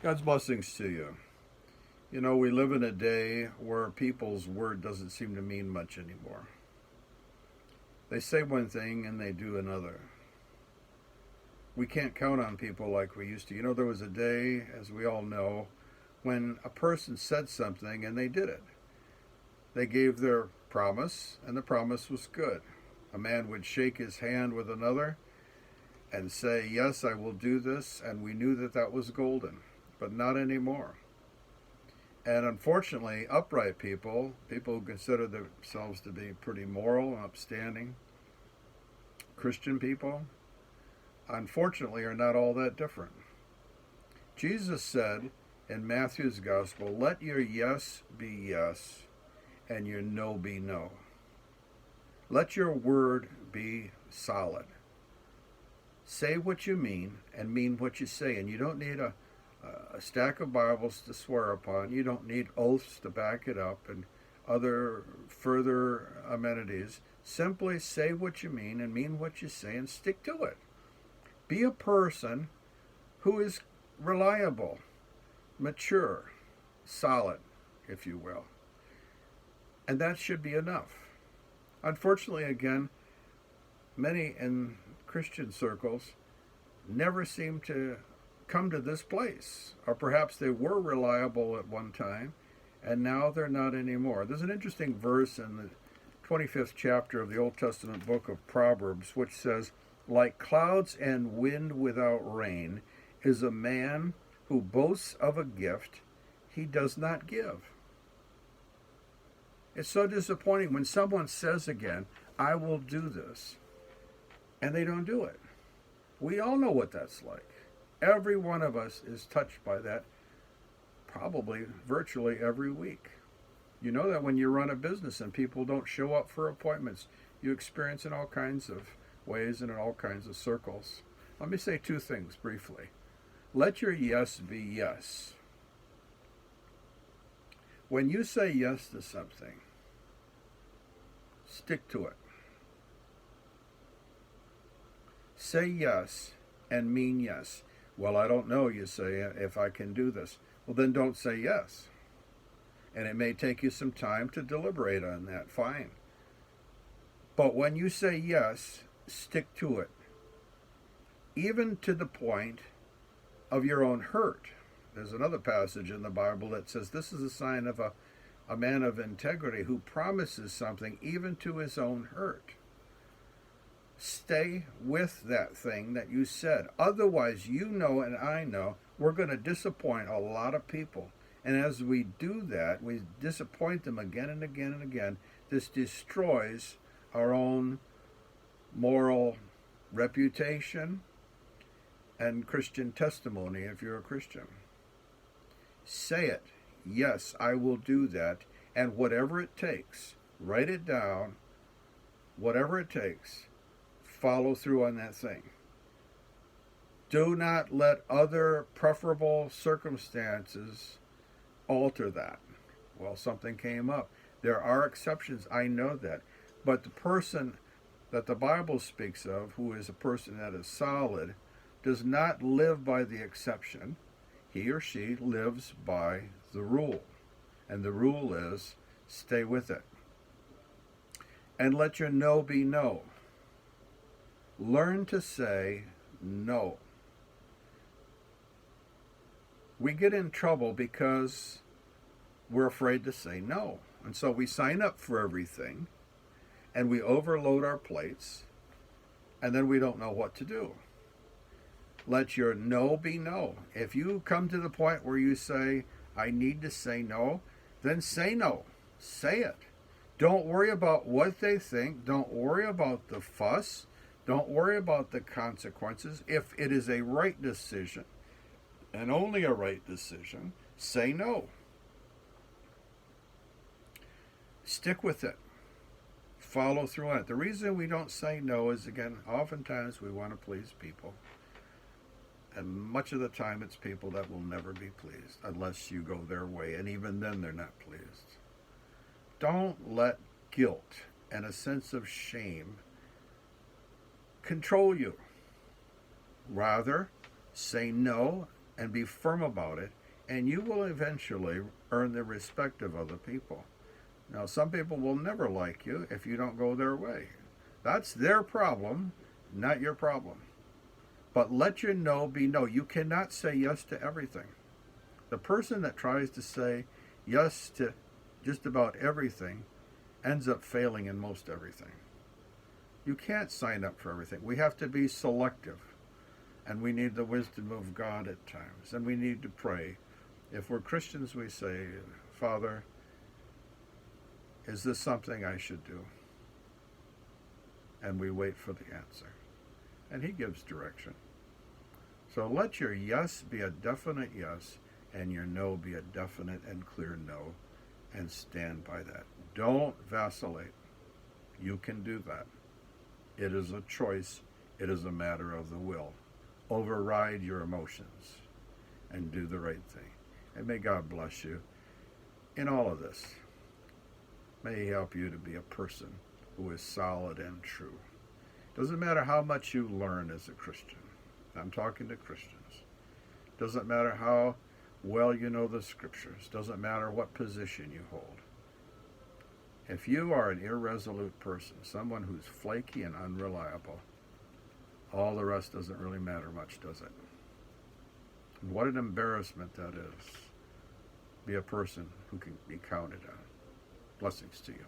God's blessings to you. You know, we live in a day where people's word doesn't seem to mean much anymore. They say one thing and they do another. We can't count on people like we used to. You know, there was a day, as we all know, when a person said something and they did it. They gave their promise, and the promise was good. A man would shake his hand with another and say, "Yes, I will do this," and we knew that that was golden, but not anymore. And unfortunately, upright people, people who consider themselves to be pretty moral and upstanding, Christian people, unfortunately are not all that different. Jesus said in Matthew's Gospel, "Let your yes be yes and your no be no." Let your word be solid. Say what you mean and mean what you say. And you don't need a stack of Bibles to swear upon. You don't need oaths to back it up and other further amenities. Simply say what you mean and mean what you say and stick to it. Be a person who is reliable, mature, solid, if you will. And that should be enough. Unfortunately, again, many in Christian circles never seem to come to this place. Or perhaps they were reliable at one time, and now they're not anymore. There's an interesting verse in the 25th chapter of the Old Testament book of Proverbs, which says, "Like clouds and wind without rain is a man who boasts of a gift he does not give." It's so disappointing when someone says again, "I will do this," and they don't do it. We all know what that's like. Every one of us is touched by that probably virtually every week. You know that when you run a business and people don't show up for appointments, you experience in all kinds of ways and in all kinds of circles. Let me say two things briefly. Let your yes be yes. When you say yes to something, stick to it. Say yes and mean yes. "Well, I don't know," you say, "if I can do this." Well, then don't say yes. And it may take you some time to deliberate on that. Fine. But when you say yes, stick to it. Even to the point of your own hurt. There's another passage in the Bible that says this is a sign of a man of integrity who promises something even to his own hurt. Stay with that thing that you said. Otherwise, you know and I know we're going to disappoint a lot of people. And as we do that, we disappoint them again and again and again. This destroys our own moral reputation and Christian testimony if you're a Christian. Say it. "Yes, I will do that." And whatever it takes, write it down. Whatever it takes, follow through on that thing. Do not let other preferable circumstances alter that. Well, something came up. There are exceptions, I know that. But the person that the Bible speaks of, who is a person that is solid, does not live by the exception. He or she lives by the rule. And the rule is, stay with it. And let your no be no. Learn to say no. We get in trouble because we're afraid to say no. And so we sign up for everything, and we overload our plates, and then we don't know what to do. Let your no be no. If you come to the point where you say, "I need to say no," then say no. Say it. Don't worry about what they think. Don't worry about the fuss. Don't worry about the consequences. If it is a right decision, and only a right decision, say no. Stick with it. Follow through on it. The reason we don't say no is, again, oftentimes we want to please people. And much of the time it's people that will never be pleased unless you go their way. And even then they're not pleased. Don't let guilt and a sense of shame control you. Rather, say no and be firm about it, and you will eventually earn the respect of other people. Now, some people will never like you if you don't go their way. That's their problem, not your problem. But let your no be no. You cannot say yes to everything. The person that tries to say yes to just about everything ends up failing in most everything. You can't sign up for everything. We have to be selective. And we need the wisdom of God at times. And we need to pray. If we're Christians, we say, Father, is this something I should do? And we wait for the answer. And he gives direction. So let your yes be a definite yes, and your no be a definite and clear no, and stand by that. Don't vacillate. You can do that. It is a choice. It is a matter of the will. Override your emotions and do the right thing. And may God bless you in all of this. May he help you to be a person who is solid and true. Doesn't matter how much you learn as a Christian. I'm talking to Christians. Doesn't matter how well you know the scriptures. Doesn't matter what position you hold. If you are an irresolute person, someone who's flaky and unreliable, all the rest doesn't really matter much, does it? And what an embarrassment that is. Be a person who can be counted on. Blessings to you.